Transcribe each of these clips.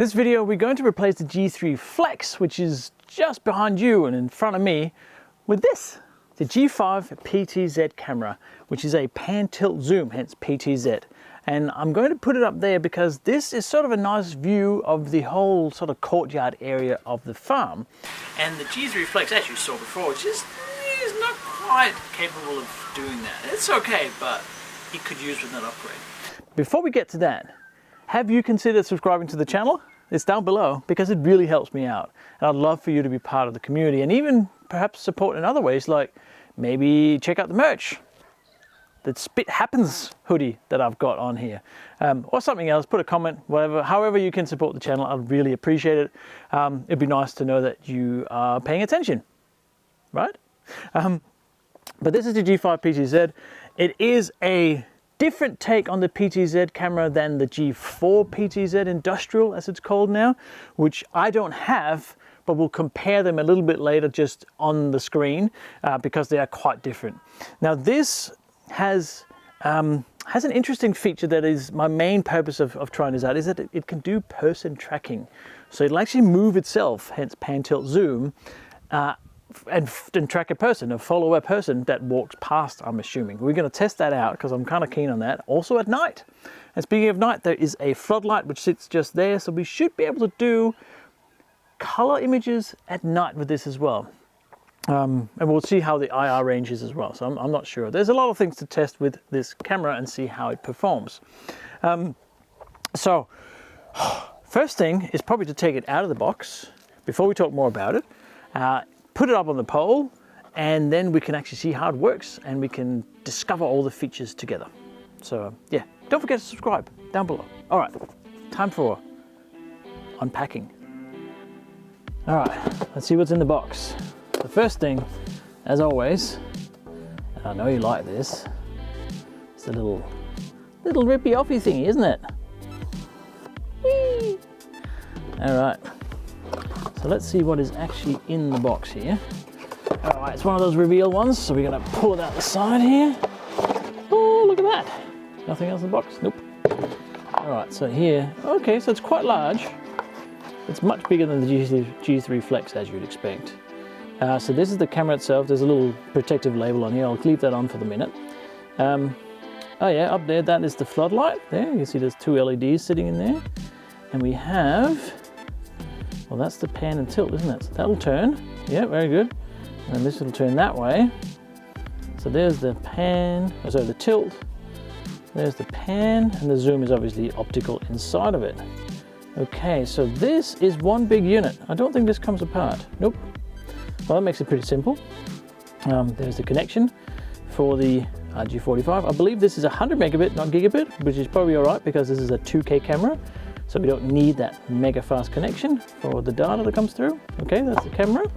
This video, we're going to replace the G3 Flex, which is just behind you and in front of me, with this, the G5 PTZ camera, which is a pan tilt zoom, hence PTZ. And I'm going to put it up there because this is sort of a nice view of the whole sort of courtyard area of the farm. And the G3 Flex, as you saw before, is not quite capable of doing that. It's okay, but it could use with an upgrade. Before we get to that, have you considered subscribing to the channel? It's down below because it really helps me out. And I'd love for you to be part of the community and even perhaps support in other ways, like maybe check out the merch. The Spit Happens hoodie that I've got on here. Or something else, put a comment, whatever, however you can support the channel, I'd really appreciate it. It'd be nice to know that you are paying attention, right? But this is the G5 PTZ. It is a different take on the PTZ camera than the G4 PTZ Industrial, as it's called now, which I don't have, but we'll compare them a little bit later just on the screen because they are quite different. Now this has an interesting feature that is my main purpose of trying this out, is that it can do person tracking. So it'll actually move itself, hence pan tilt zoom, and track a person, follow a person that walks past, I'm assuming. We're going to test that out because I'm kind of keen on that. Also at night. And speaking of night, there is a floodlight which sits just there, so we should be able to do color images at night with this as well. And we'll see how the IR range is as well, so I'm not sure. There's a lot of things to test with this camera and see how it performs. So first thing is probably to take it out of the box before we talk more about it. Put it up on the pole, and then we can actually see how it works and we can discover all the features together. So yeah, don't forget to subscribe down below. All right, time for unpacking. All right, let's see what's in the box. The first thing, as always, and I know you like this, it's a little rippy offy thingy, isn't it? Whee! All right. So let's see what is actually in the box here. All right, it's one of those reveal ones, so we're gonna pull it out the side here. Oh, look at that. Nothing else in the box? Nope. All right, so here, okay, so it's quite large. It's much bigger than the G3 Flex, as you'd expect. So this is the camera itself. There's a little protective label on here. I'll leave that on for the minute. Oh yeah, up there, that is the floodlight. There, you can see there's two LEDs sitting in there. And we have, well, that's the pan and tilt, isn't it? So that'll turn. Yeah, very good. And this will turn that way. So there's the pan, sorry, the tilt. There's the pan, and the zoom is obviously optical inside of it. Okay, so this is one big unit. I don't think this comes apart. Nope. Well, that makes it pretty simple. There's the connection for the G45. I believe this is 100 megabit, not gigabit, which is probably all right because this is a 2K camera. So we don't need that mega fast connection for the data that comes through. Okay, that's the camera.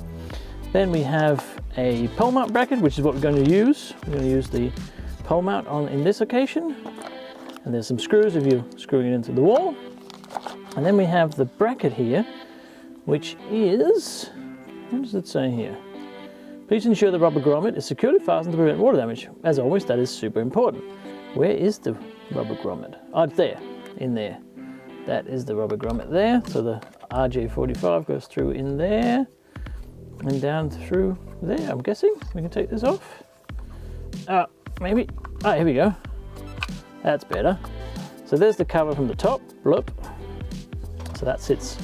Then we have a pole mount bracket, which is what we're going to use. We're going to use the pole mount in this occasion. And there's some screws if you're screwing it into the wall. And then we have the bracket here, which is, what does it say here? Please ensure the rubber grommet is securely fastened to prevent water damage. As always, that is super important. Where is the rubber grommet? Oh, it's there, in there. That is the rubber grommet there. So the RJ45 goes through in there and down through there, I'm guessing. We can take this off. Maybe. Oh, here we go. That's better. So there's the cover from the top, bloop. So that sits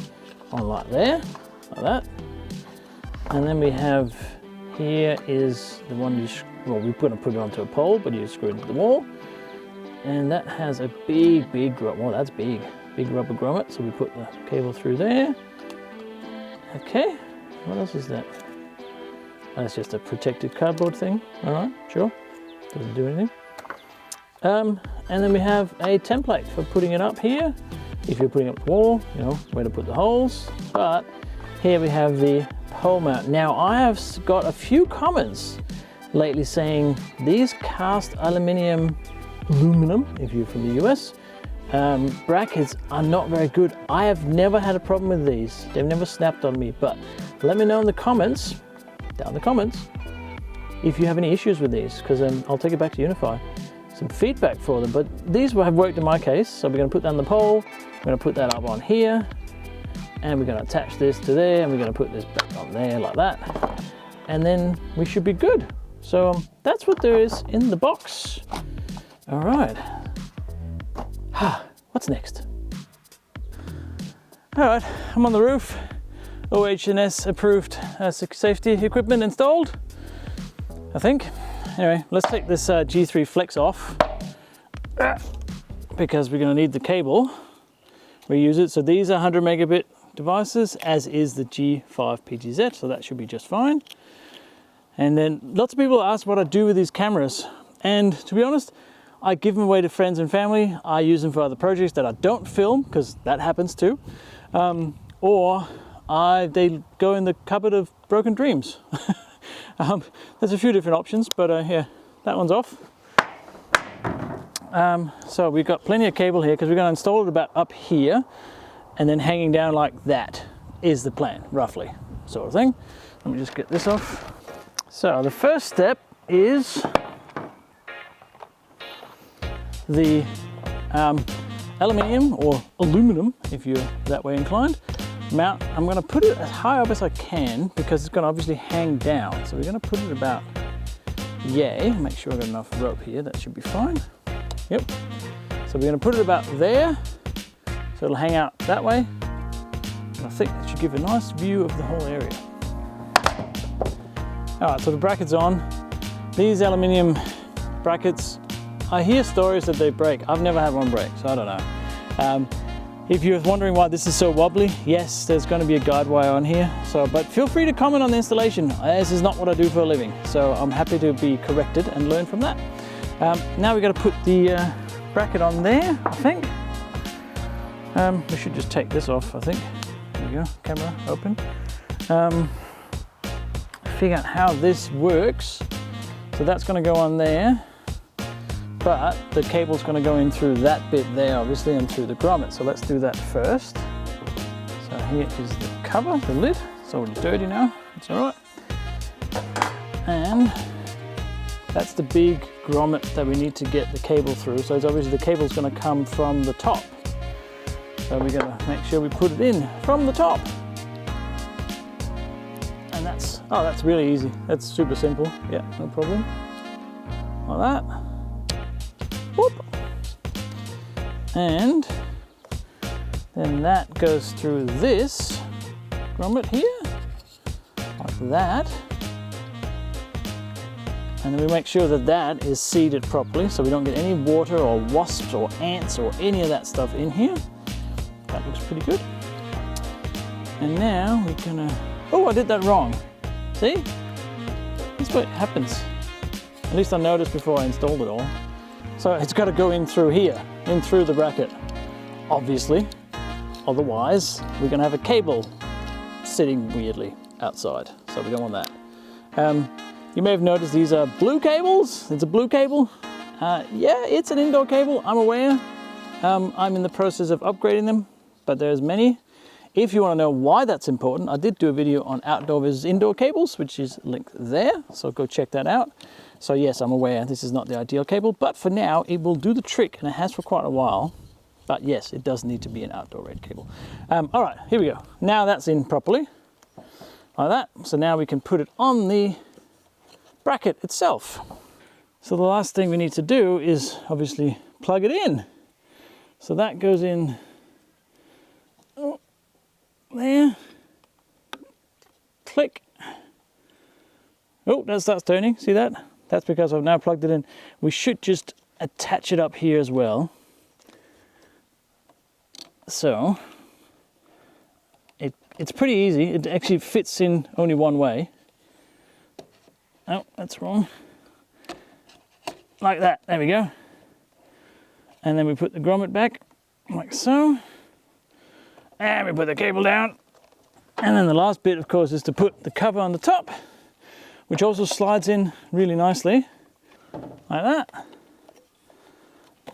on like there, like that. And then we have, here is the one well, we're going to put it onto a pole, but you screw it into the wall. And that has a big well, that's big rubber grommet. So we put the cable through there. Okay, what else is that? That's just a protective cardboard thing. All right, sure, doesn't do anything. And then we have a template for putting it up here. If you're putting up the wall, you know where to put the holes. But here we have the pole mount. Now I have got a few comments lately saying these cast aluminum, if you're from the US, brackets are not very good. I have never had a problem with these. They've never snapped on me, but let me know in the comments, down in the comments, if you have any issues with these, because I'll take it back to Unifi. Some feedback for them, but these have worked in my case. So we're going to put that on the pole. We're going to put that up on here. and we're going to attach this to there, and we're going to put this back on there like that, and then we should be good. So that's what there is in the box. All right. What's next? All right, I'm on the roof. OH&S approved safety equipment installed, I think. Anyway, let's take this G3 Flex off because we're going to need the cable. Reuse it. So these are 100 megabit devices, as is the G5 PTZ, so that should be just fine. And then lots of people ask what I do with these cameras, and to be honest, I give them away to friends and family. I use them for other projects that I don't film, because that happens too, or they go in the cupboard of broken dreams. There's a few different options, but yeah, that one's off. So we've got plenty of cable here because we're going to install it about up here and then hanging down like that is the plan, roughly, sort of thing. Let me just get this off. So the first step is the aluminium, or aluminum if you're that way inclined, mount. I'm going to put it as high up as I can because it's going to obviously hang down. So we're going to put it about yay. Make sure I've got enough rope here. That should be fine. Yep. So we're going to put it about there. So it'll hang out that way. And I think it should give a nice view of the whole area. All right, so the bracket's on. These aluminium brackets, I hear stories that they break. I've never had one break, so I don't know. If you're wondering why this is so wobbly, yes, there's going to be a guide wire on here. So, but feel free to comment on the installation. This is not what I do for a living, so I'm happy to be corrected and learn from that. Now we've got to put the bracket on there, I think. We should just take this off, I think. There we go, camera open. Figure out how this works. So that's going to go on there. But the cable's going to go in through that bit there, obviously, and through the grommet. So let's do that first. So here is the cover, the lid. It's already dirty now. It's all right. And that's the big grommet that we need to get the cable through. So it's obviously the cable's going to come from the top. So we're going to make sure we put it in from the top. And that's really easy. That's super simple. Yeah, no problem. Like that. Whoop. And then that goes through this grommet here, like that. And then we make sure that that is seated properly so we don't get any water or wasps or ants or any of that stuff in here. That looks pretty good. And now we're gonna, oh, I did that wrong. See? That's what happens. At least I noticed before I installed it all. So it's got to go in through here, in through the bracket, obviously. Otherwise, we're going to have a cable sitting weirdly outside. So we don't want that. You may have noticed these are blue cables. It's a blue cable. Yeah, it's an indoor cable, I'm aware. I'm in the process of upgrading them, but there's many. If you want to know why that's important, I did do a video on outdoor versus indoor cables, which is linked there. So go check that out. So yes, I'm aware this is not the ideal cable, but for now it will do the trick, and it has for quite a while. But yes, it does need to be an outdoor rated cable. All right, here we go. Now that's in properly, like that. So now we can put it on the bracket itself. So the last thing we need to do is obviously plug it in. So that goes in there. Click. Oh, that starts turning. See that? That's because I've now plugged it in. We should just attach it up here as well. So it's pretty easy. It actually fits in only one way. Oh, that's wrong. Like that. There we go. And then we put the grommet back like so. And we put the cable down. And then the last bit, of course, is to put the cover on the top, which also slides in really nicely, like that.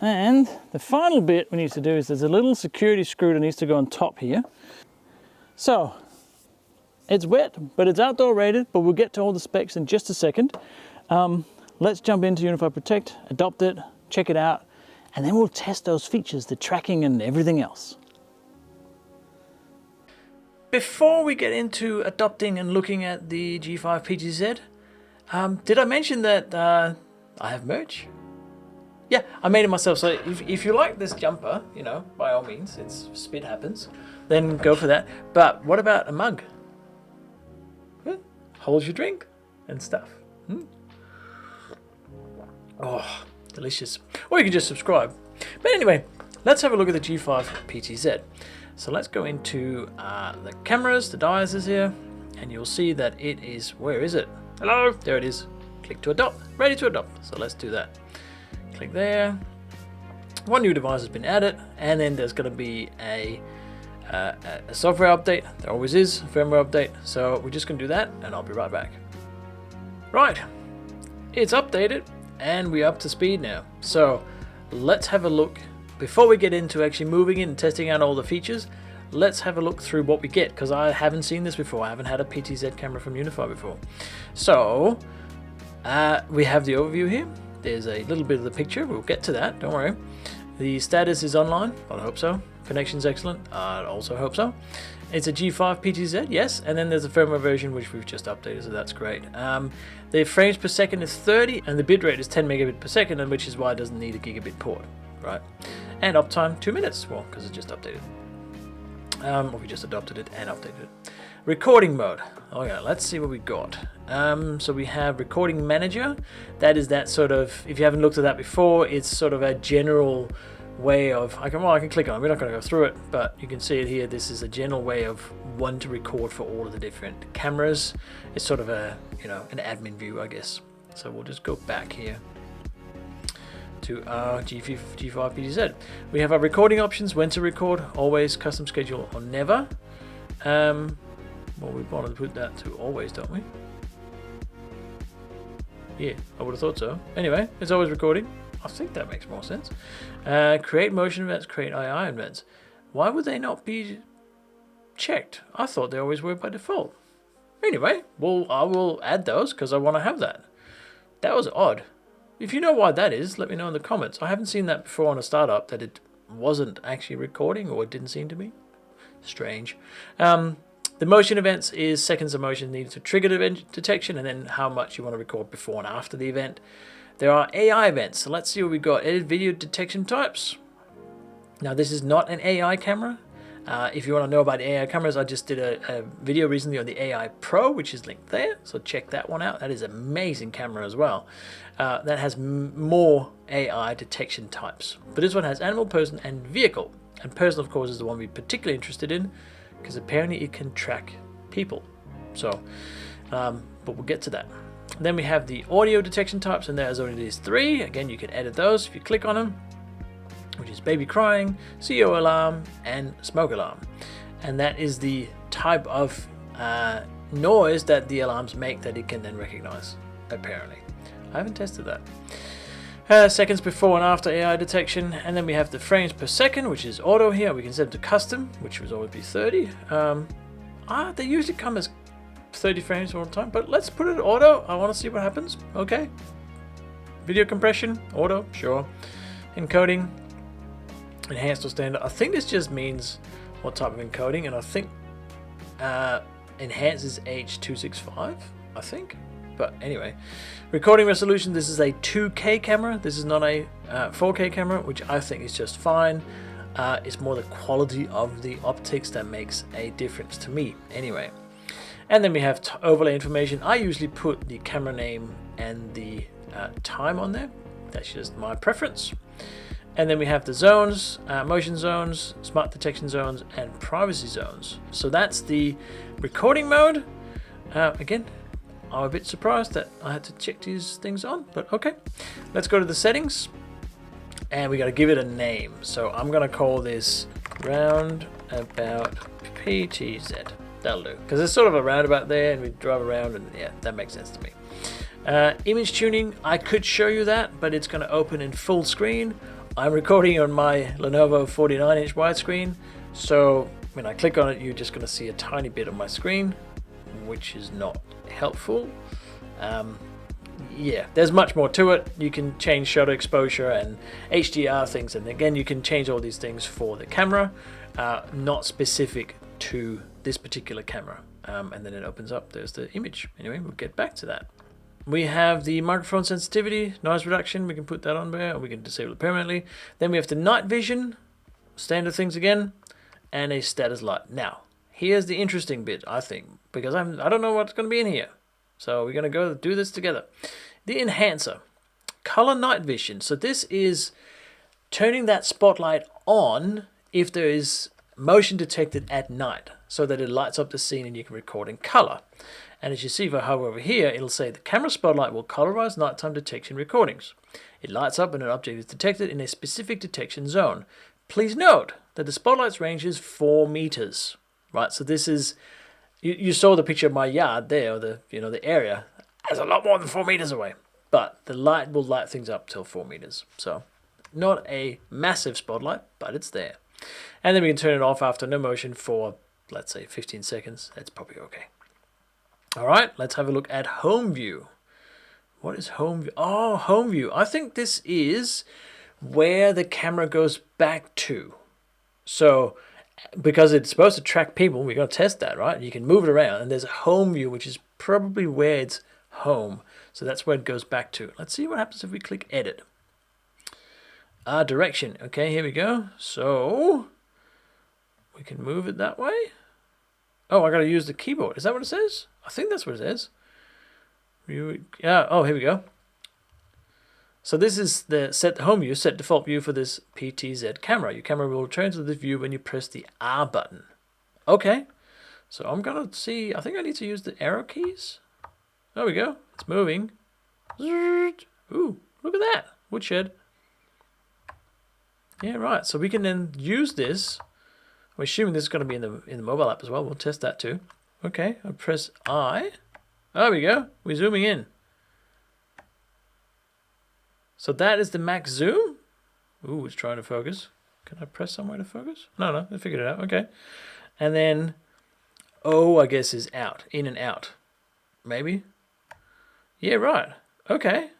And the final bit we need to do is there's a little security screw that needs to go on top here. So, it's wet, but it's outdoor rated, but we'll get to all the specs in just a second. Let's jump into Unifi Protect, adopt it, check it out, and then we'll test those features, the tracking and everything else. Before we get into adopting and looking at the G5 PTZ, did I mention that I have merch? Yeah, I made it myself. So if you like this jumper, you know, by all means, it's spit happens, then go for that. But what about a mug? Holds your drink and stuff. Oh, delicious. Or you can just subscribe. But anyway, let's have a look at the G5 PTZ. So let's go into the cameras, the dials here, and you'll see that it is, where is it? Hello, there it is. Click to adopt, ready to adopt. So let's do that. Click there. One new device has been added, and then there's going to be a software update. There always is a firmware update. So we're just going to do that, and I'll be right back. Right, it's updated, and we're up to speed now. So let's have a look. Before we get into actually moving in and testing out all the features, let's have a look through what we get, because I haven't seen this before. I haven't had a PTZ camera from Unifi before. So we have the overview here. There's a little bit of the picture. We'll get to that, don't worry. The status is online. I hope so. Connection's excellent. I also hope so. It's a G5 PTZ, yes, and then there's a firmware version which we've just updated, so that's great. The frames per second is 30, and the bitrate is 10 megabit per second, and which is why it doesn't need a gigabit port, right? And uptime 2 minutes, well, because it just updated. Or we just adopted it and updated it. Recording mode. Okay, let's see what we got. So we have recording manager. That is that sort of, if you haven't looked at that before, it's sort of a general way of, I can click on it. We're not going to go through it, but you can see it here. This is a general way of one to record for all of the different cameras. It's sort of a, you know, an admin view, I guess. So we'll just go back here to our G5 PTZ. We have our recording options, when to record, always, custom schedule, or never. Well, we want to put that to always, don't we? Yeah, I would have thought so. Anyway, it's always recording. I think that makes more sense. Create motion events, create II events. Why would they not be checked? I thought they always were by default. Anyway, well, I will add those because I want to have that. That was odd. If you know why that is, let me know in the comments. I haven't seen that before on a startup, that it wasn't actually recording, or it didn't seem to be. Strange. The motion events is seconds of motion needed to trigger the event detection, and then how much you want to record before and after the event. There are AI events, so let's see what we got. Edit video detection types. Now this is not an AI camera. If you want to know about AI cameras, I just did a video recently on the AI Pro, which is linked there, so check that one out. That is an amazing camera as well. That has more AI detection types. But this one has animal, person, and vehicle. And person, of course, is the one we're particularly interested in, because apparently it can track people. So, but we'll get to that. Then we have the audio detection types, and there's only these 3. Again, you can edit those if you click on them, which is baby crying, CO alarm, and smoke alarm. And that is the type of noise that the alarms make that it can then recognize, apparently. I haven't tested that. Seconds before and after AI detection, and then we have the frames per second, which is auto here. We can set it to custom, which would always be 30. They usually come as 30 frames all the time, but let's put it in auto. I want to see what happens. Okay. Video compression, auto, sure. Encoding, enhanced or standard. I think this just means what type of encoding, and I think enhanced is H265, I think. But anyway, recording resolution, this is a 2K camera. This is not a 4K camera, which I think is just fine. It's more the quality of the optics that makes a difference to me anyway. And then we have overlay information. I usually put the camera name and the time on there. That's just my preference. And then we have the zones, motion zones, smart detection zones, and privacy zones. So that's the recording mode. Again, I'm a bit surprised that I had to check these things on, but okay. Let's go to the settings, and we got to give it a name. So I'm going to call this Roundabout PTZ. That'll do, because there's sort of a roundabout there, and we drive around, and yeah, that makes sense to me. Image tuning, I could show you that, but it's going to open in full screen. I'm recording on my Lenovo 49-inch widescreen, so when I click on it, you're just going to see a tiny bit of my screen, which is not helpful. Yeah, there's much more to it. You can change shutter exposure and HDR things, and again, you can change all these things for the camera, not specific to this particular camera. And then it opens up, there's the image. Anyway, we'll get back to that. We have the microphone sensitivity, noise reduction, we can put that on there, or we can disable it permanently. Then we have the night vision, standard things again, and a status light. Now, here's the interesting bit, I think, because I don't know what's going to be in here. So we're going to go do this together. The enhancer, color night vision. So this is turning that spotlight on if there is motion detected at night, so that it lights up the scene and you can record in color. And as you see, if I hover over here, it'll say the camera spotlight will colorize nighttime detection recordings. It lights up when an object is detected in a specific detection zone. Please note that the spotlight's range is 4 meters, right? So this is, you saw the picture of my yard there, or the area. That's a lot more than 4 meters away, but the light will light things up till 4 meters. So not a massive spotlight, but it's there. And then we can turn it off after no motion for, let's say, 15 seconds. That's probably okay. All right, let's have a look at home view. What is home view? Oh, home view. I think this is where the camera goes back to. So because it's supposed to track people, we're going to test that, right? You can move it around, and there's a home view, which is probably where it's home. So that's where it goes back to. Let's see what happens if we click edit. Direction. Okay, here we go. So we can move it that way. Oh, I got to use the keyboard. Is that what it says? I think that's what it says. Yeah. Oh, here we go. So this is the set home view, set default view for this PTZ camera. Your camera will return to this view when you press the R button. Okay. So I'm going to see, I think I need to use the arrow keys. There we go. It's moving. Ooh, look at that. Woodshed. Yeah, right. So we can then use this. We're assuming this is going to be in the mobile app as well. We'll test that too. Okay, I press I. There we go. We're zooming in. So that is the max zoom. Ooh, it's trying to focus. Can I press somewhere to focus? No, I figured it out. Okay. And then O, I guess, is out, in and out. Maybe. Yeah, right. Okay.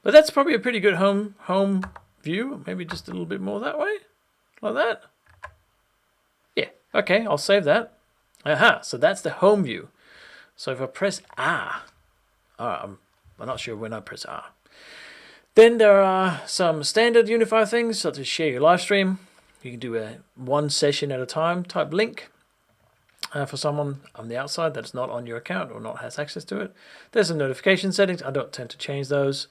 But that's probably a pretty good home view. Maybe just a little bit more that way, like that. Yeah. Okay, I'll save that. Aha. So that's the home view. So if I press R, I'm not sure when I press R. Then there are some standard Unifi things, such as share your live stream. You can do a 1 session at a time type link for someone on the outside that's not on your account or not has access to it. There's some notification settings. I don't tend to change those.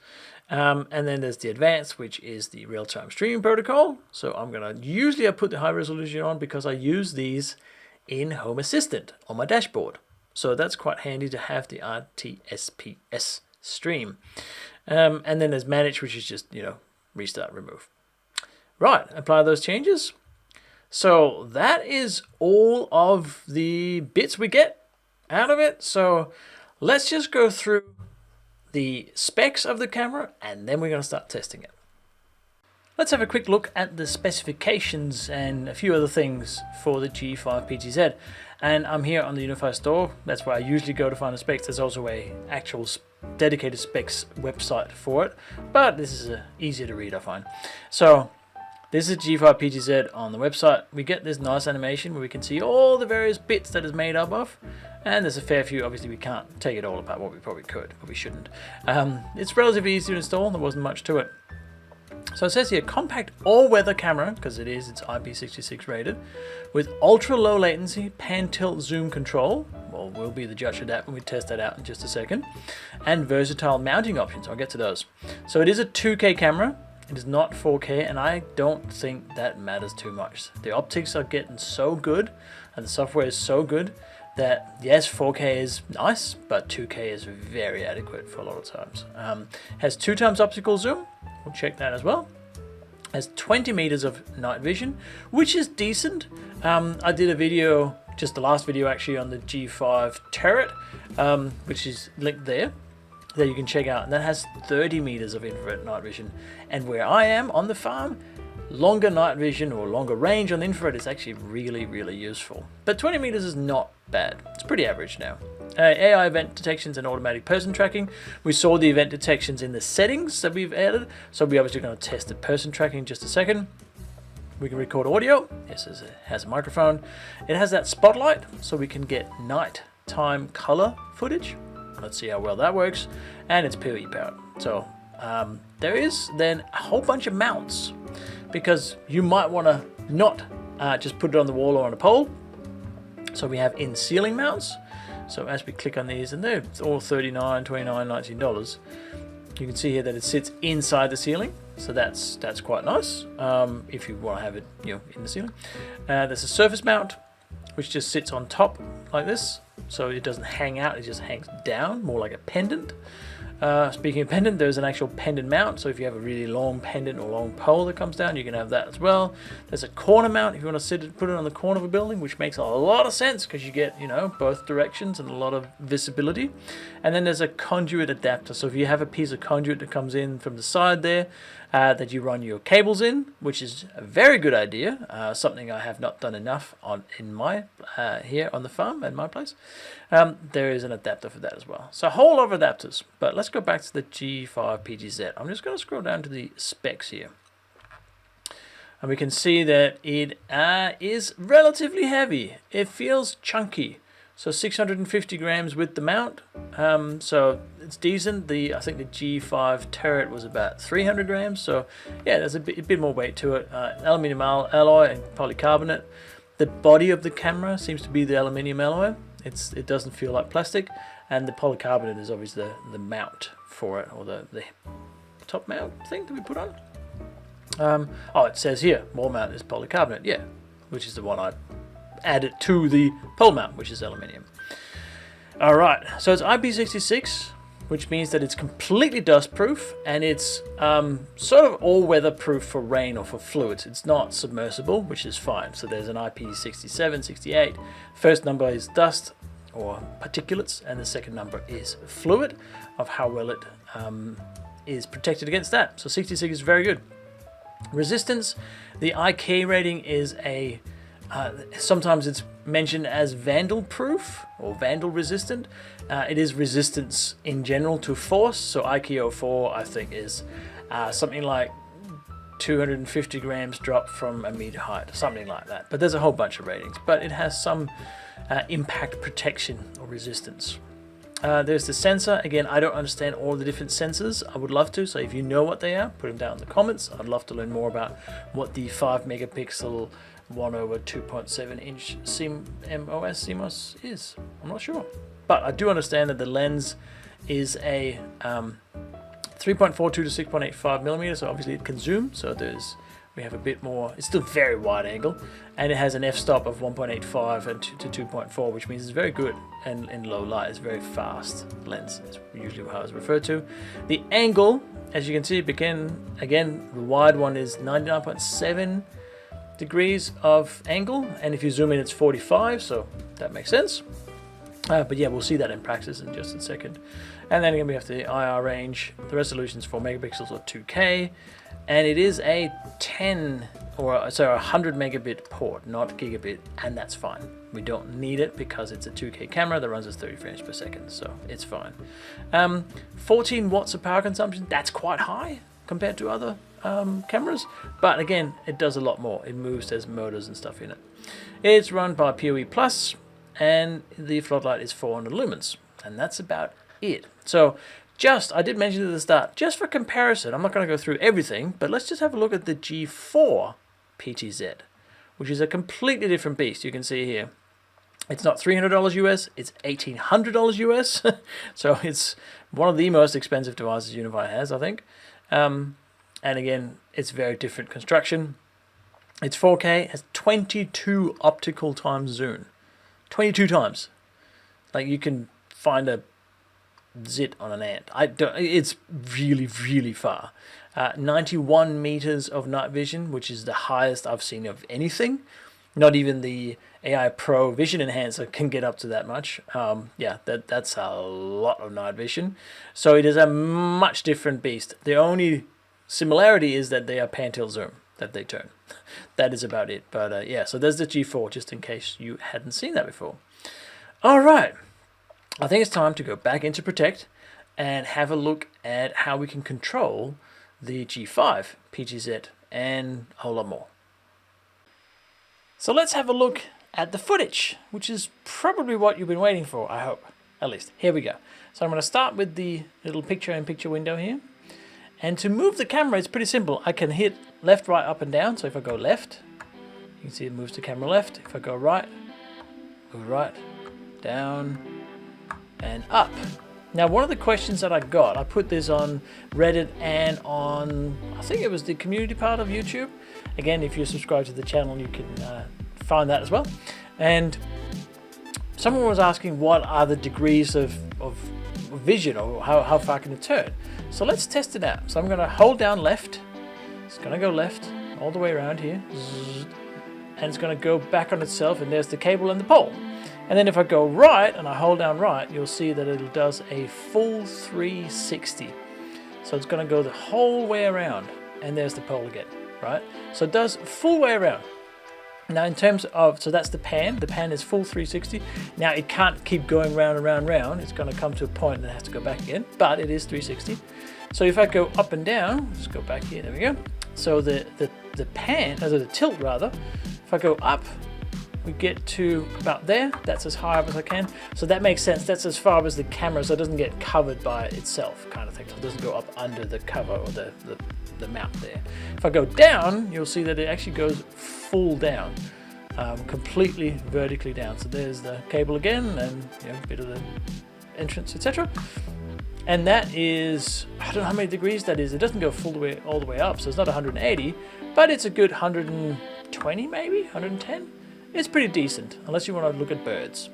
And then there's the advanced, which is the real-time streaming protocol. So usually I put the high resolution on because I use these in Home Assistant on my dashboard. So that's quite handy to have the RTSPS stream. And then there's manage, which is just, restart, remove. Right, apply those changes. So that is all of the bits we get out of it. So let's just go through the specs of the camera, and then we're going to start testing it. Let's have a quick look at the specifications and a few other things for the G5 PTZ. And I'm here on the Unifi store. That's where I usually go to find the specs. There's also a actual dedicated specs website for it, but this is easier to read, I find. So this is G5 PTZ on the website. We get this nice animation where we can see all the various bits that it's made up of. And there's a fair few. Obviously, we can't take it all apart. Well, we probably could, but we shouldn't. It's relatively easy to install. There wasn't much to it. So it says here, compact all-weather camera, because it's IP66 rated, with ultra-low latency, pan-tilt zoom control. Well, we'll be the judge of that when we test that out in just a second. And versatile mounting options. I'll get to those. So it is a 2K camera. It is not 4K, and I don't think that matters too much. The optics are getting so good, and the software is so good, that yes, 4K is nice, but 2K is very adequate for a lot of times. Has 2x optical zoom. We'll check that as well. Has 20 meters of night vision, which is decent. I did a video, just the last video actually, on the G5 Turret, which is linked there, that you can check out. And that has 30 meters of infrared night vision. And where I am on the farm, longer night vision or longer range on the infrared is actually really, really useful. But 20 meters is not bad. It's pretty average now. AI event detections and automatic person tracking. We saw the event detections in the settings that we've added, so we're obviously going to test the person tracking in just a second. we can record audio. Yes, it has a microphone. It has that spotlight, so we can get nighttime color footage. Let's see how well that works. And it's PoE powered. So there is then a whole bunch of mounts, because you might want to not just put it on the wall or on a pole. So we have in ceiling mounts. So as we click on these, and they're all $39, $29, $19. You can see here that it sits inside the ceiling, so that's quite nice if you want to have it, in the ceiling. There's a surface mount, which just sits on top like this, so it doesn't hang out; it just hangs down, more like a pendant. Speaking of pendant, there's an actual pendant mount, so if you have a really long pendant or long pole that comes down, you can have that as well. There's a corner mount if you want to put it on the corner of a building, which makes a lot of sense because you get, both directions and a lot of visibility. And then there's a conduit adapter, so if you have a piece of conduit that comes in from the side there that you run your cables in, which is a very good idea, something I have not done enough in my here on the farm at my place. There is an adapter for that as well. So a whole lot of adapters, but let's go back to the G5 PTZ. I'm just going to scroll down to the specs here. And we can see that it is relatively heavy. It feels chunky. So 650 grams with the mount. So it's decent. I think the G5 turret was about 300 grams. So yeah, there's a bit more weight to it. Aluminium alloy and polycarbonate. The body of the camera seems to be the aluminium alloy. It doesn't feel like plastic, and the polycarbonate is obviously the mount for it, or the top mount thing that we put on. It says here, wall mount is polycarbonate, yeah, which is the one I added to the pole mount, which is aluminium. All right, so it's IP66, which means that it's completely dust proof, and it's sort of all-weather proof for rain or for fluids. It's not submersible, which is fine. So there's an IP67, 68. First number is dust or particulates, and the second number is fluid, of how well it is protected against that. So 66 is very good. Resistance, the IK rating is sometimes it's mentioned as vandal proof or vandal resistant. It is resistance in general to force. So IK04 I think is something like 250 grams drop from a meter height, something like that. But there's a whole bunch of ratings, but it has some impact protection or resistance. There's the sensor. Again, I don't understand all the different sensors. I would love to, so if you know what they are, put them down in the comments. I'd love to learn more about what the 5 megapixel 1/2.7 inch CMOS is. I'm not sure, but I do understand that the lens is a 3.42 to 6.85 millimeters, so obviously it can zoom, so we have a bit more. It's still very wide angle, and it has an f-stop of 1.85 and to 2.4, which means it's very good, and in low light it's very fast lens. It's usually how it's referred to. The angle, as you can see, again the wide one is 99.7 degrees of angle, and if you zoom in it's 45, so that makes sense. But yeah, we'll see that in practice in just a second. And then again we have the IR range. The resolution is 4 megapixels or 2K, and it is a 100 megabit port, not gigabit, and that's fine. We don't need it because it's a 2K camera that runs at 30 frames per second, so it's fine. 14 watts of power consumption, that's quite high compared to other cameras, but again, it does a lot more. It moves, there's motors and stuff in it. It's run by PoE Plus, and the floodlight is 400 lumens, and that's about it. So I did mention at the start, just for comparison, I'm not going to go through everything, but let's just have a look at the G4 PTZ, which is a completely different beast. You can see here, it's not $300 US, it's $1,800 US. So it's one of the most expensive devices Unifi has, I think. And again, it's very different construction. It's 4K, has 22 optical times zoom. 22 times. Like you can find a zit on an ant. It's really, really far. 91 meters of night vision, which is the highest I've seen of anything. Not even the AI Pro Vision Enhancer can get up to that much. Yeah, that's a lot of night vision. So it is a much different beast. The only similarity is that they are pan-tilt zoom, that they turn. That is about it. But yeah, so there's the G4, just in case you hadn't seen that before. All right, I think it's time to go back into Protect and have a look at how we can control the G5 PTZ and a whole lot more. So let's have a look at the footage, which is probably what you've been waiting for, I hope, at least. Here we go. So I'm going to start with the little picture-in-picture window here. And to move the camera, it's pretty simple. I can hit left, right, up, and down. So if I go left, you can see it moves the camera left. If I go right, move right, down, and up. Now, one of the questions that I got, I put this on Reddit and on, I think it was the community part of YouTube. Again, if you're subscribed to the channel, you can find that as well. And someone was asking what are the degrees of vision, or how far can it turn. So let's test it out. So I'm going to hold down left. It's going to go left all the way around here. And it's going to go back on itself, and there's the cable and the pole. And then if I go right and I hold down right, you'll see that it does a full 360. So it's going to go the whole way around, and there's the pole again, right? So it does full way around. Now in terms of, so that's the pan is full 360. Now it can't keep going round and round and round. It's going to come to a point and it has to go back again, but it is 360. So if I go up and down, let's go back here, there we go. So the pan, or the tilt rather, if I go up, we get to about there. That's as high up as I can. So that makes sense. That's as far as the camera, so it doesn't get covered by itself, kind of thing. So it doesn't go up under the cover or the mount there. If I go down, you'll see that it actually goes full down, completely vertically down. So there's the cable again, and a bit of the entrance, etc. And that is, I don't know how many degrees that is. It doesn't go all the way up, so it's not 180, but it's a good 120 maybe, 110. It's pretty decent, unless you want to look at birds.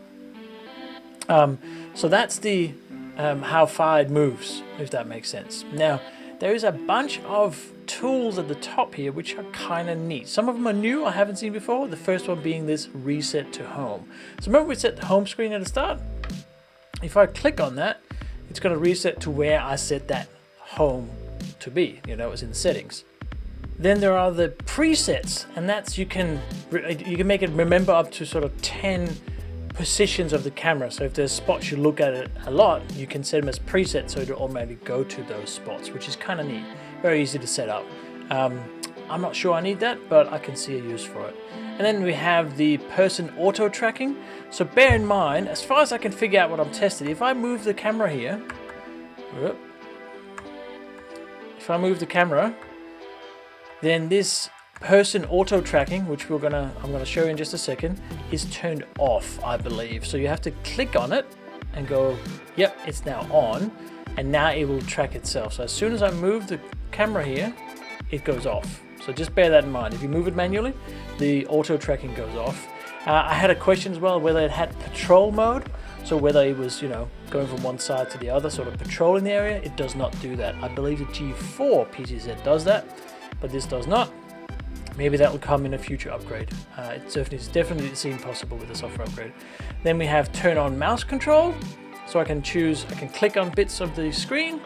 So that's the how far it moves, if that makes sense. Now, there is a bunch of tools at the top here which are kind of neat. Some of them are new, I haven't seen before. The first one being this reset to home. So remember we set the home screen at the start? If I click on that, it's going to reset to where I set that home to be. It was in the settings. Then there are the presets, and that's you can make it remember up to sort of 10 positions of the camera. So if there's spots you look at it a lot, you can set them as presets so it'll automatically go to those spots, which is kind of neat. Very easy to set up. I'm not sure I need that, but I can see a use for it. And then we have the person auto tracking. So bear in mind, as far as I can figure out what I'm testing, if I move the camera here, then this person auto tracking, which I'm gonna show you in just a second, is turned off, I believe. So you have to click on it and go, yep, it's now on, and now it will track itself. So as soon as I move the camera here, it goes off. So just bear that in mind. If you move it manually, the auto tracking goes off. I had a question as well whether it had patrol mode. So whether it was, going from one side to the other, sort of patrolling the area. It does not do that. I believe the G4 PTZ does that, but this does not. Maybe that will come in a future upgrade. It's definitely seen possible with the software upgrade. Then we have turn on mouse control. So I can click on bits of the screen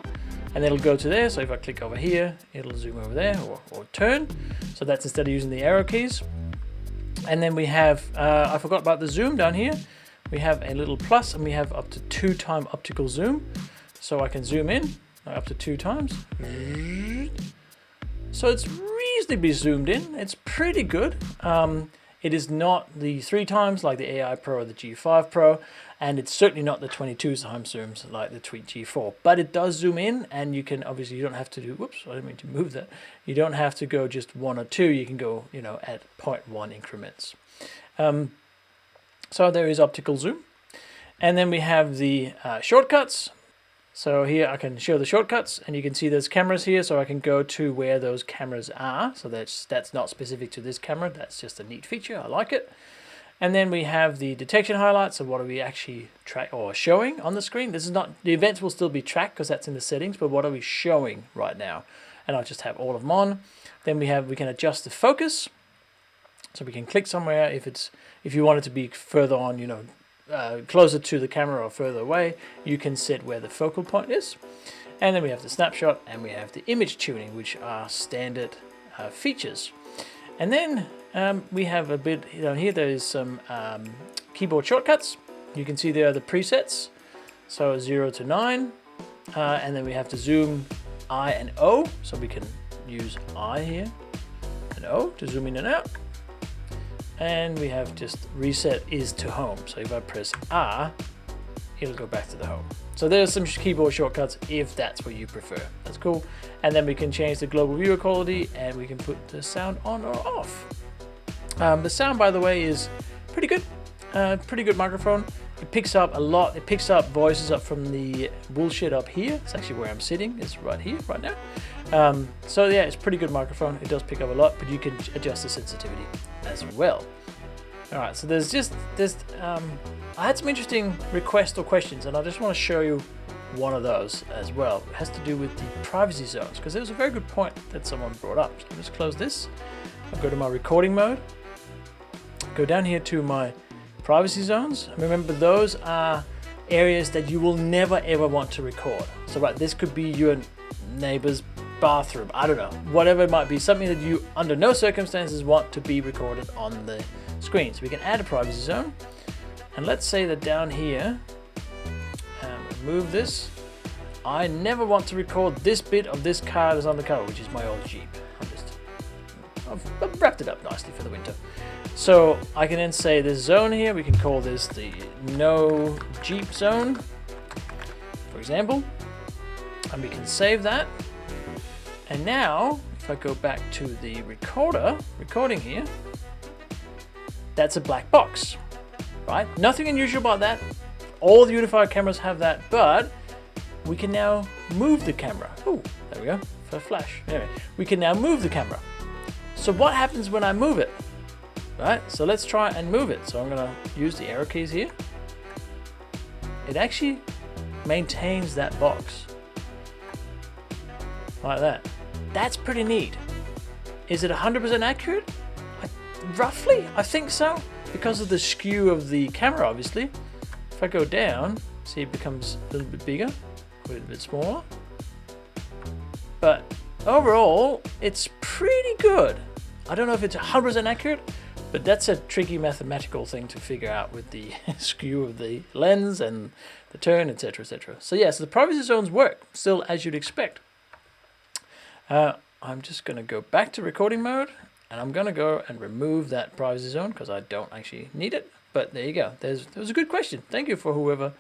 and it'll go to there. So if I click over here, it'll zoom over there or turn. So that's instead of using the arrow keys. And then we have, I forgot about the zoom down here. We have a little plus and we have up to 2x optical zoom. So I can zoom in up to 2 times. So it's reasonably zoomed in. It's pretty good. It is not the 3x like the AI Pro or the G5 Pro, and it's certainly not the 22x zooms like the Tweet G4, but it does zoom in, and you can, obviously you don't have to do, whoops, I didn't mean to move that. You don't have to go just 1 or 2, you can go, at 0.1 increments. So there is optical zoom. And then we have the shortcuts. So here I can show the shortcuts, and you can see there's cameras here, so I can go to where those cameras are. So that's not specific to this camera, that's just a neat feature, I like it. And then we have the detection highlights, so what are we actually showing on the screen. This is not, the events will still be tracked because that's in the settings, but what are we showing right now? And I'll just have all of them on. Then we can adjust the focus. So we can click somewhere if you want it to be further on, closer to the camera or further away, you can set where the focal point is. And then we have the snapshot and we have the image tuning, which are standard features. And then we have a bit here, there's some keyboard shortcuts. You can see there are the presets, so 0 to 9, and then we have to zoom I and O, so we can use I here and O to zoom in and out. and we have just reset is to home. So if I press R, it'll go back to the home. So there's some keyboard shortcuts if that's what you prefer. That's cool. And then we can change the global viewer quality, and we can put the sound on or off. The sound, by the way, is pretty good. Pretty good microphone. It picks up a lot. It picks up voices up from the bullshit up here. It's actually where I'm sitting. It's right here, right now. So yeah, it's a pretty good microphone. It does pick up a lot, but you can adjust the sensitivity as well. All right, so I had some interesting requests or questions, and I just want to show you one of those as well. It has to do with the privacy zones, because there was a very good point that someone brought up. So I'll just close this. I'll go to my recording mode. Go down here to my privacy zones. Remember, those are areas that you will never ever want to record. So right, this could be your neighbor's bathroom. I don't know, whatever it might be, something that you under no circumstances want to be recorded on the screen. So we can add a privacy zone. And let's say that down here, remove this. I never want to record this bit of this car that's on the cover, which is my old Jeep. I've wrapped it up nicely for the winter. So I can then say this zone here, we can call this the no Jeep zone, for example. And we can save that. And now, if I go back to the recording here, that's a black box, right? Nothing unusual about that. All the Unifi cameras have that, but we can now move the camera. Oh, there we go, for a flash. Anyway, we can now move the camera. So what happens when I move it? Right, so let's try and move it. So I'm gonna use the arrow keys here. It actually maintains that box. Like that. That's pretty neat. Is it 100% accurate? Roughly, I think so. Because of the skew of the camera, obviously. If I go down, see it becomes a little bit bigger, a little bit smaller. But overall, it's pretty good. I don't know if it's 100% accurate, but that's a tricky mathematical thing to figure out with the skew of the lens and the turn, etc., etc. So yeah, so the privacy zones work still as you'd expect. I'm just going to go back to recording mode, and I'm going to go and remove that privacy zone because I don't actually need it. But there you go. There was a good question. Thank you for whoever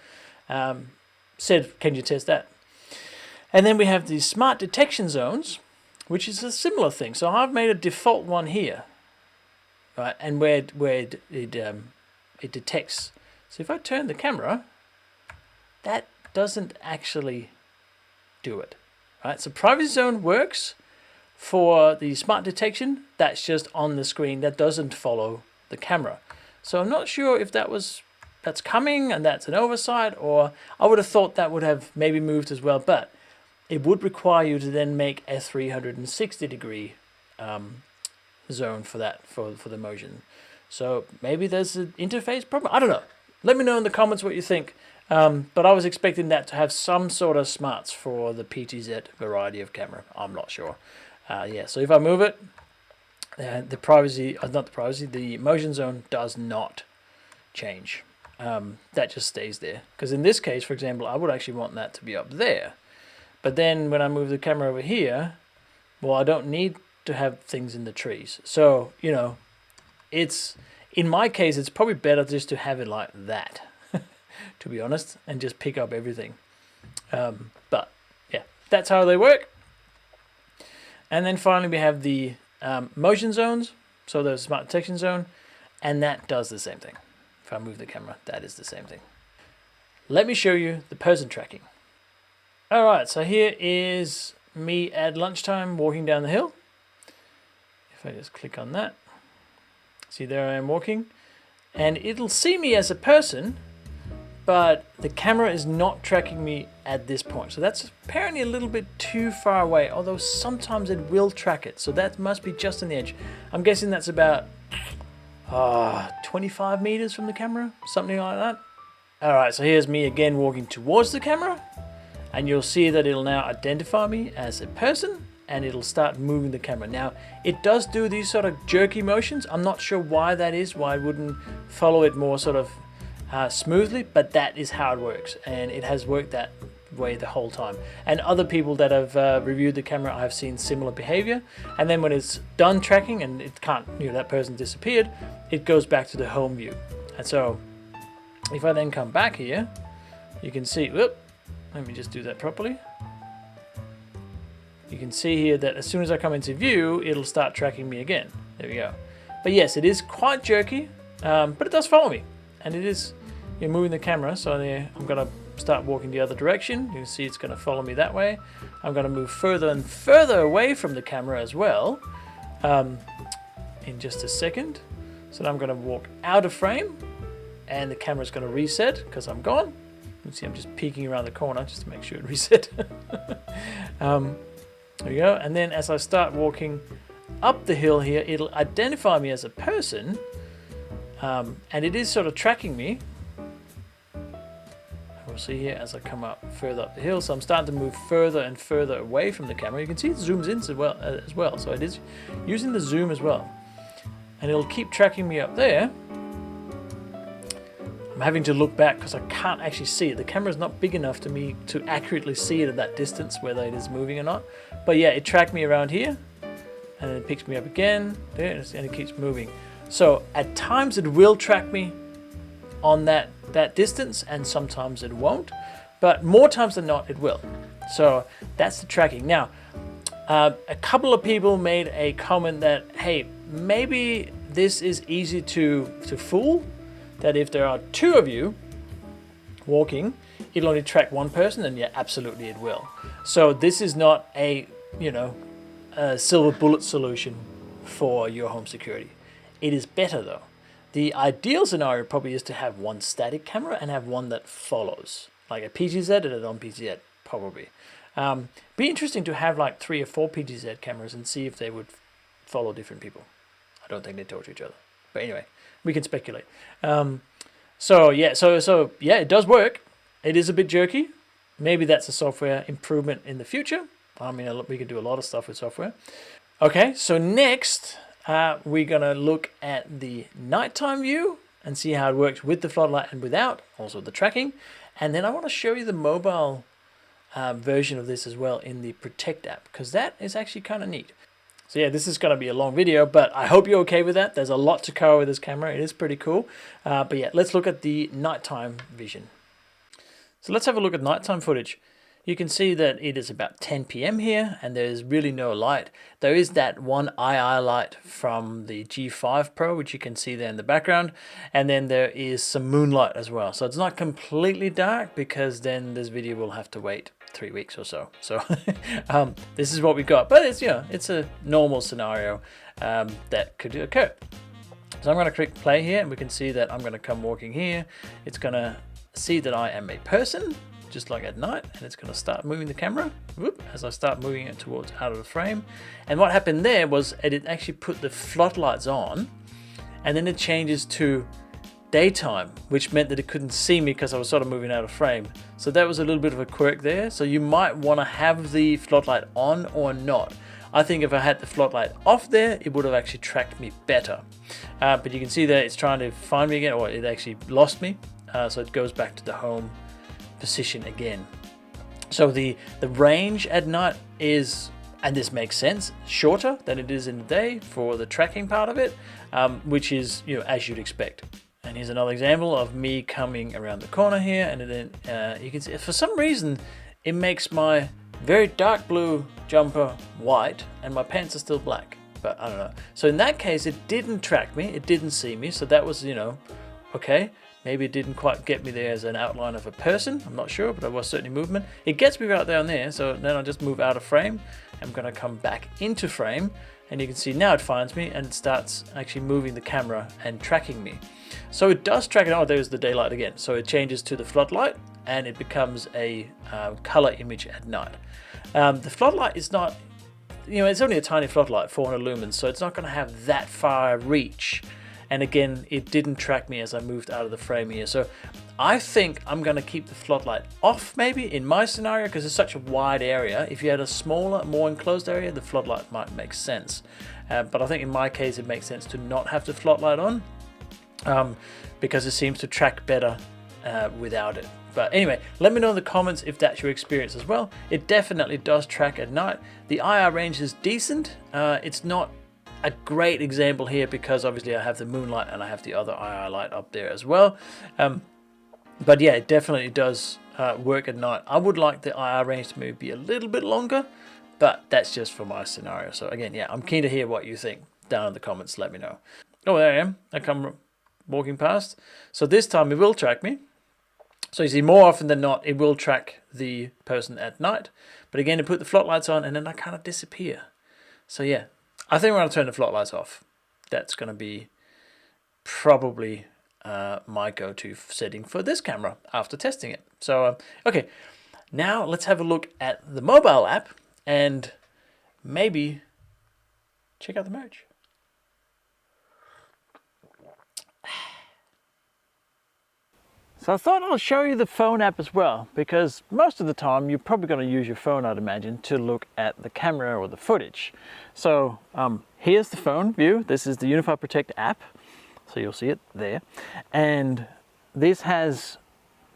said, can you test that? And then we have the smart detection zones, which is a similar thing. So I've made a default one here, right? And where it detects. So if I turn the camera, that doesn't actually do it, right? So privacy zone works for the smart detection. That's just on the screen. That doesn't follow the camera. So I'm not sure if that's coming and that's an oversight, or I would have thought that would have maybe moved as well, but it would require you to then make a 360-degree zone for that, for the motion. So maybe there's an interface problem. I don't know. Let me know in the comments what you think. But I was expecting that to have some sort of smarts for the PTZ variety of camera. I'm not sure. Yeah, so if I move it, the motion zone does not change. That just stays there. Because in this case, for example, I would actually want that to be up there. But then when I move the camera over here, well, I don't need to have things in the trees. So, you know, in my case, it's probably better just to have it like that, to be honest, and just pick up everything. But yeah, that's how they work. And then finally we have the motion zones, so the smart detection zone, and that does the same thing. If I move the camera, that is the same thing. Let me show you the person tracking. All right, so here is me at lunchtime walking down the hill. If I just click on that, see there I am walking, and it'll see me as a person, but the camera is not tracking me at this point. So that's apparently a little bit too far away, although sometimes it will track it. So that must be just on the edge. I'm guessing that's about 25 meters from the camera, something like that. All right, so here's me again walking towards the camera, and you'll see that it'll now identify me as a person, and it'll start moving the camera. Now, it does do these sort of jerky motions. I'm not sure why that is, why it wouldn't follow it more sort of smoothly, but that is how it works, and it has worked that way the whole time. And other people that have reviewed the camera, I've seen similar behavior. And then when it's done tracking and it can't, that person disappeared, it goes back to the home view. And so if I then come back here, you can see, whoop, let me just do that properly. You can see here that as soon as I come into view, it'll start tracking me again. There we go. But yes, it is quite jerky, but it does follow me. And it is, you're moving the camera, so there, I'm gonna start walking the other direction. You can see it's gonna follow me that way. I'm gonna move further and further away from the camera as well in just a second. So now I'm gonna walk out of frame and the camera's gonna reset because I'm gone. You can see I'm just peeking around the corner just to make sure it reset. There we go. And then as I start walking up the hill here, it'll identify me as a person, and it is sort of tracking me. We'll see here as I come up further up the hill. So I'm starting to move further and further away from the camera. You can see it zooms in as well. So it is using the zoom as well. And it'll keep tracking me up there. I'm having to look back because I can't actually see it. The camera's not big enough to me to accurately see it at that distance, whether it is moving or not. But yeah, it tracked me around here, and then it picks me up again, there, and it keeps moving. So at times it will track me on that distance, and sometimes it won't. But more times than not, it will. So that's the tracking. Now, a couple of people made a comment that, hey, maybe this is easy to fool. That if there are two of you walking, it'll only track one person, and yeah, absolutely it will. So this is not a, a silver bullet solution for your home security. It is better though. The ideal scenario probably is to have one static camera and have one that follows, like a PTZ and a non-PTZ, probably. Be interesting to have like 3 or 4 PTZ cameras and see if they would follow different people. I don't think they talk to each other. But anyway, we can speculate. So yeah, it does work. It is a bit jerky. Maybe that's a software improvement in the future. I mean, we can do a lot of stuff with software. Okay, so next we're gonna look at the nighttime view and see how it works with the floodlight and without, also the tracking. And then I want to show you the mobile version of this as well in the Protect app, because that is actually kind of neat. So yeah, this is going to be a long video, but I hope you're okay with that. There's a lot to cover with this camera. It is pretty cool. But yeah, let's look at the nighttime vision. So let's have a look at nighttime footage. You can see that it is about 10 p.m. here, and there's really no light. There is that one II light from the G5 Pro, which you can see there in the background. And then there is some moonlight as well. So it's not completely dark, because then this video will have to wait 3 weeks or so. So this is what we got, but it's, it's a normal scenario that could occur. So I'm going to click play here, and we can see that I'm going to come walking here. It's going to see that I am a person, just like at night, and it's going to start moving the camera as I start moving it towards out of the frame. And what happened there was it actually put the floodlights on, and then it changes to daytime, which meant that it couldn't see me because I was sort of moving out of frame. So that was a little bit of a quirk there. So you might want to have the floodlight on or not. I think if I had the floodlight off there, it would have actually tracked me better. But you can see that it's trying to find me again, or it actually lost me. So it goes back to the home position again. So the range at night is, and this makes sense, shorter than it is in the day for the tracking part of it, which is, as you'd expect. And here's another example of me coming around the corner here, and then you can see for some reason it makes my very dark blue jumper white and my pants are still black, but I don't know. So in that case, it didn't track me, it didn't see me, so that was, okay. Maybe it didn't quite get me there as an outline of a person, I'm not sure, but there was certainly movement. It gets me right down there, so then I just move out of frame. I'm gonna come back into frame, and you can see now it finds me and it starts actually moving the camera and tracking me. So it does track it. Oh, there's the daylight again. So it changes to the floodlight and it becomes a color image at night. The floodlight is not, it's only a tiny floodlight, 400 lumens, so it's not going to have that far reach. And again, it didn't track me as I moved out of the frame here. So I think I'm going to keep the floodlight off maybe in my scenario, because it's such a wide area. If you had a smaller, more enclosed area, the floodlight might make sense. But I think in my case, it makes sense to not have the floodlight on, because it seems to track better without it But anyway, let me know in the comments if that's your experience as well. It definitely does track at night. The IR range is decent. It's not a great example here because obviously I have the moonlight and I have the other IR light up there as well. But yeah, it definitely does work at night. I would like the IR range to maybe be a little bit longer, but that's just for my scenario. So again, yeah, I'm keen to hear what you think down in the comments. Let me know. Oh, there I am. I come walking past. So this time it will track me. So you see, more often than not, it will track the person at night. But again, to put the floodlights on and then I kind of disappear. So yeah, I think we're going to turn the floodlights off. That's going to be probably my go-to setting for this camera after testing it. So, okay, now let's have a look at the mobile app and maybe check out the merch. So I thought I'll show you the phone app as well, because most of the time you're probably going to use your phone, I'd imagine, to look at the camera or the footage. So here's the phone view. This is the Unifi Protect app. So you'll see it there. And this has,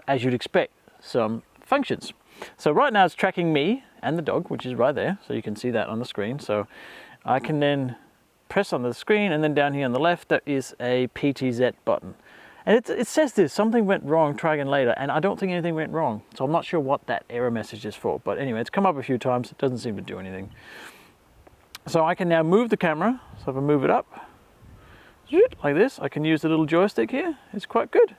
as you'd expect, some functions. So right now it's tracking me and the dog, which is right there. So you can see that on the screen. So I can then press on the screen, and then down here on the left, there is a PTZ button. And it says this, something went wrong, try again later, and I don't think anything went wrong. So I'm not sure what that error message is for. But anyway, it's come up a few times. It doesn't seem to do anything. So I can now move the camera. So if I move it up, like this, I can use the little joystick here. It's quite good.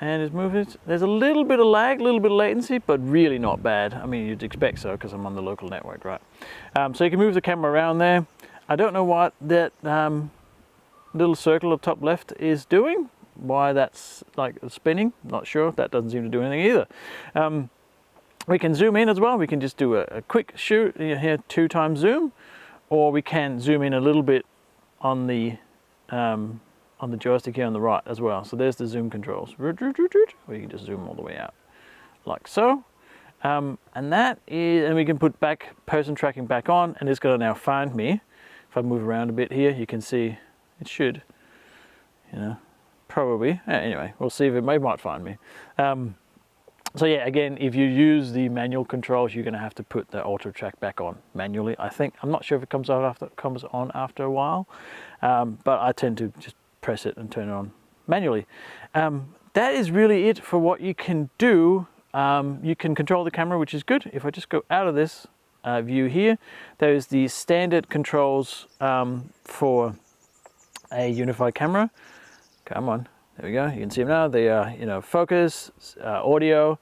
And it's moving. There's a little bit of lag, a little bit of latency, but really not bad. I mean, you'd expect so because I'm on the local network, right? So you can move the camera around there. I don't know what that little circle up top left is doing, why that's like spinning, not sure. That doesn't seem to do anything either. We can zoom in as well. We can just do a quick shoot here, 2x zoom, or we can zoom in a little bit on the joystick here on the right as well. So there's the zoom controls, or you can just zoom all the way out like so. And that is, and we can put back person tracking back on, and it's going to now find me. If I move around a bit here, you can see it should, you know, probably. Anyway, we'll see if it might find me. So yeah, again, if you use the manual controls, you're going to have to put the auto track back on manually. I think, I'm not sure if it comes on after a while, but I tend to just press it and turn it on manually. That is really it for what you can do. You can control the camera, which is good. If I just go out of this view here, there's the standard controls for a Unifi camera. Come on, there we go. You can see them now. They are, you know, focus, audio,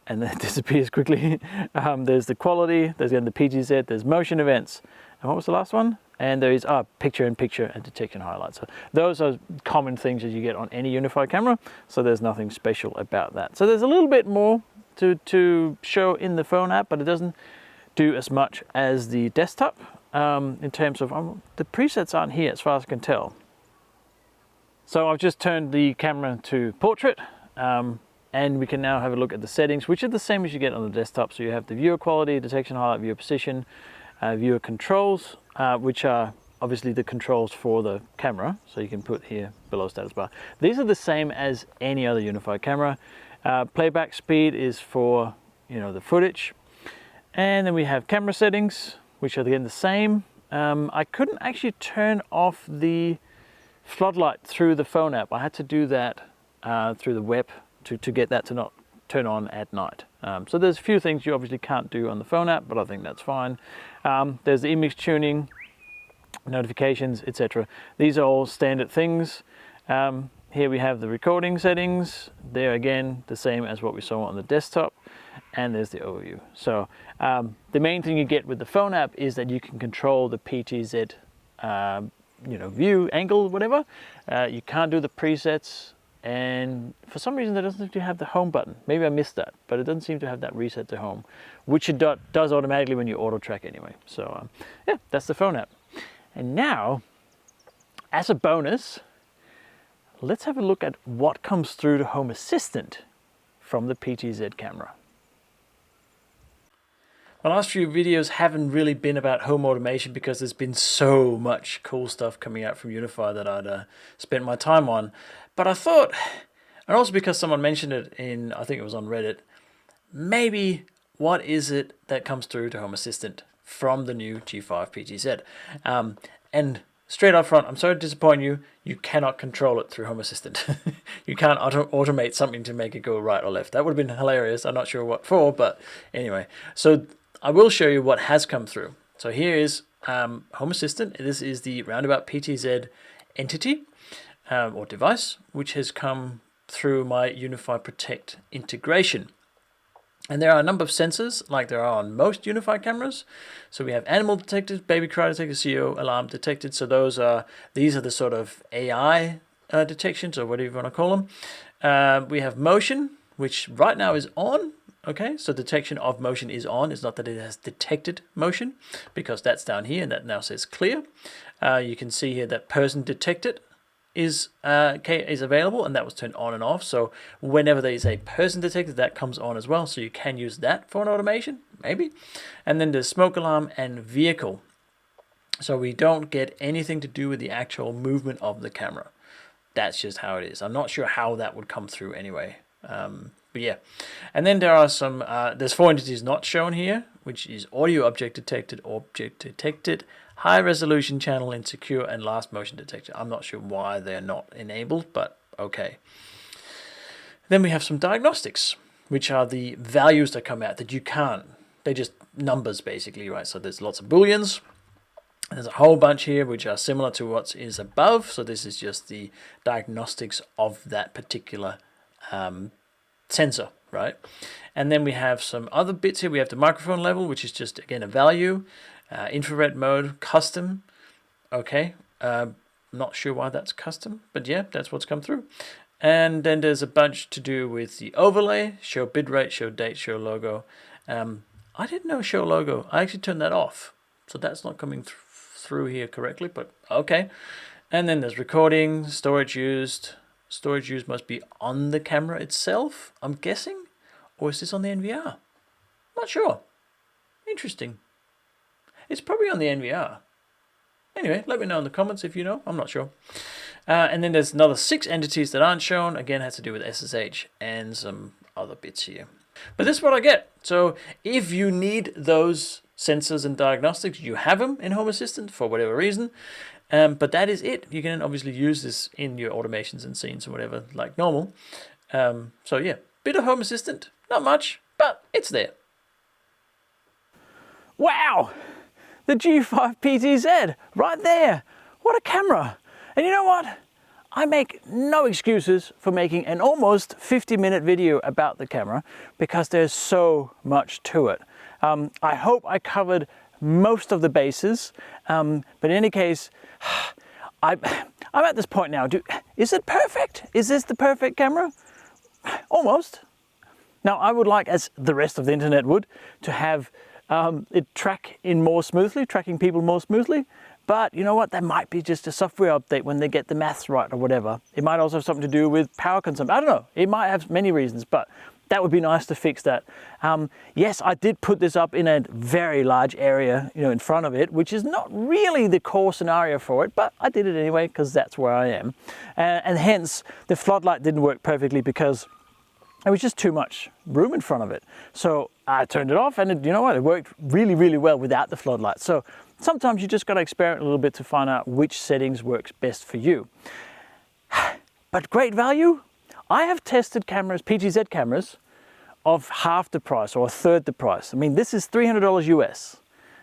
and then it disappears quickly. There's the quality. There's again the PTZ. There's motion events. And what was the last one? And there is picture-in-picture and detection highlights. So those are common things that you get on any Unifi camera. So there's nothing special about that. So there's a little bit more to show in the phone app, but it doesn't do as much as the desktop in terms of the presets aren't here as far as I can tell. So I've just turned the camera to portrait, and we can now have a look at the settings, which are the same as you get on the desktop. So you have the viewer quality, detection highlight, viewer position, viewer controls, which are obviously the controls for the camera. So you can put here below status bar. These are the same as any other Unifi camera. Playback speed is for, you know, the footage. And then we have camera settings, which are again the same. I couldn't actually turn off the floodlight through the phone app. I had to do that through the web to get that to not turn on at night. So there's a few things you obviously can't do on the phone app, but I think that's fine. There's the image tuning, notifications, etc. These are all standard things. Here we have the recording settings. They're again the same as what we saw on the desktop. And there's the overview. So the main thing you get with the phone app is that you can control the PTZ you know, view, angle, whatever. You can't do the presets, and for some reason that doesn't seem to have the home button. Maybe I missed that, but it doesn't seem to have that reset to home, which it does automatically when you auto track anyway. So yeah, that's the phone app. And now, as a bonus, let's have a look at what comes through to Home Assistant from the PTZ camera. My last few videos haven't really been about home automation because there's been so much cool stuff coming out from Unifi that I'd spent my time on. But I thought And also because someone mentioned it in, I think it was on Reddit, maybe what is it that comes through to Home Assistant from the new G5 PTZ? And straight up front, I'm sorry to disappoint you, you cannot control it through Home Assistant. You can't automate something to make it go right or left. That would have been hilarious. I'm not sure what for, but anyway. So I will show you what has come through. So here is Home Assistant. This is the Roundabout PTZ entity or device, which has come through my Unifi Protect integration. And there are a number of sensors, like there are on most Unifi cameras. So we have animal detected, baby cry detected, CO alarm detected. So these are the sort of AI detections, or whatever you want to call them. We have motion, which right now is on. Okay, so detection of motion is on. It's not that it has detected motion, because that's down here, and that now says clear. You can see here that person detected is available, and that was turned on and off. So whenever there is a person detected, that comes on as well. So you can use that for an automation, maybe. And then there's smoke alarm and vehicle. So we don't get anything to do with the actual movement of the camera. That's just how it is. I'm not sure how that would come through anyway. But yeah. And then there are some, there's 4 entities not shown here, which is audio object detected, high resolution channel insecure, and last motion detector. I'm not sure why they're not enabled, but okay. Then we have some diagnostics, which are the values that come out that you can't. They're just numbers basically, right? So there's lots of booleans. There's a whole bunch here which are similar to what is above. So this is just the diagnostics of that particular sensor, right? And then we have some other bits here. We have the microphone level, which is just, again, a value. Infrared mode, custom. Okay, not sure why that's custom, but yeah, that's what's come through. And then there's a bunch to do with the overlay, show bitrate, show date, show logo. I didn't know show logo. I actually turned that off, so that's not coming through here correctly, but okay. And then there's recording, storage used. Storage used must be on the camera itself, I'm guessing, or is this on the NVR? Not sure. Interesting. It's probably on the NVR. Anyway, let me know in the comments if you know. I'm not sure. And then there's another 6 entities that aren't shown. Again, has to do with SSH and some other bits here. But this is what I get. So if you need those sensors and diagnostics, you have them in Home Assistant for whatever reason. But that is it. You can obviously use this in your automations and scenes or whatever like normal. So yeah, bit of Home Assistant. Not much, but it's there. Wow! The G5 PTZ, right there. What a camera. And you know what? I make no excuses for making an almost 50-minute video about the camera because there's so much to it. I hope I covered most of the bases, but in any case, I'm at this point now. Is it perfect? Is this the perfect camera? Almost. Now, I would like, as the rest of the internet would, to have it tracking people more smoothly. But you know what? That might be just a software update when they get the maths right or whatever. It might also have something to do with power consumption. I don't know. It might have many reasons, but that would be nice to fix that. Yes, I did put this up in a very large area, in front of it, which is not really the core scenario for it, but I did it anyway because that's where I am. And hence, the floodlight didn't work perfectly because there was just too much room in front of it. So I turned it off, and you know what? It worked really, really well without the floodlight. So sometimes you just got to experiment a little bit to find out which settings works best for you. But great value. I have tested cameras, PTZ cameras, of half the price or a third the price. I mean, this is $300 US.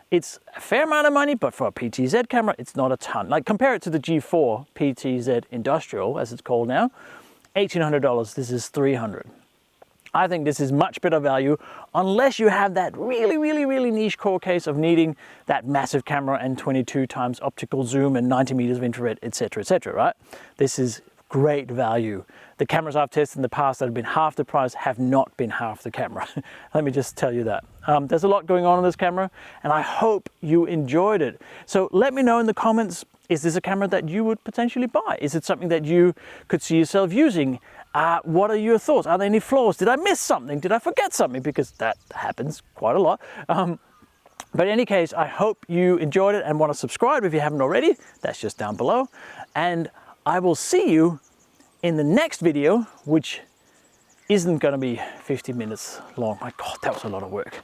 It's a fair amount of money, but for a PTZ camera, it's not a ton. Like, compare it to the G4 PTZ Industrial, as it's called now. $1,800, this is $300. I think this is much better value unless you have that really, really, really niche core case of needing that massive camera and 22 times optical zoom and 90 meters of infrared, etc., right? This is great value. The cameras I've tested in the past that have been half the price have not been half the camera. Let me just tell you that. There's a lot going on this camera, and I hope you enjoyed it. So let me know in the comments, is this a camera that you would potentially buy? Is it something that you could see yourself using? What are your thoughts? Are there any flaws? Did I miss something? Did I forget something? Because that happens quite a lot. But in any case, I hope you enjoyed it and want to subscribe if you haven't already. That's just down below. And I will see you in the next video, which isn't gonna be 50 minutes long. My God, that was a lot of work.